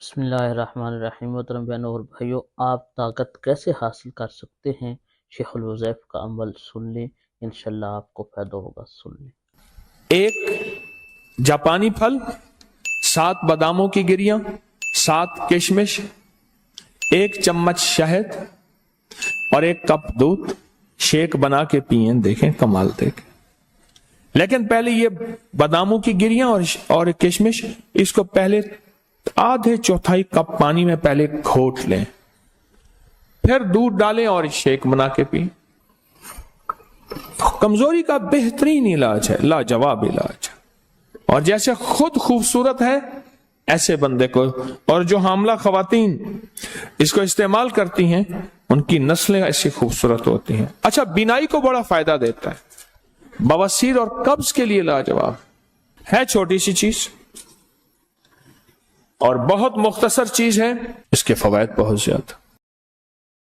بسم اللہ الرحمن الرحیم۔ محترم بہنوں اور بھائیوں، آپ طاقت کیسے حاصل کر سکتے ہیں؟ شیخ الوظائف کا عمل سن لیں، انشاءاللہ آپ کو فائدہ ہوگا۔ سن لیں۔ 1 جاپانی پھل، 7 باداموں کی گریاں، 7 کشمش، 1 چمچ شہد اور 1 کپ دودھ شیک بنا کے پئیں، دیکھیں کمال دیکھیں۔ لیکن پہلے یہ باداموں کی گریاں اور کشمش، اس کو پہلے آدھے چوتھائی کپ پانی میں پہلے گھوٹ لیں، پھر دودھ ڈالیں اور شیک بنا کے پئیں۔ کمزوری کا بہترین علاج ہے، لاجواب علاج ہے، اور جیسے خود خوبصورت ہے ایسے بندے کو، اور جو حاملہ خواتین اس کو استعمال کرتی ہیں ان کی نسلیں ایسی خوبصورت ہوتی ہیں۔ اچھا، بینائی کو بڑا فائدہ دیتا ہے، بواسیر اور قبض کے لیے لاجواب ہے۔ چھوٹی سی چیز اور بہت مختصر چیز ہے، اس کے فوائد بہت زیادہ۔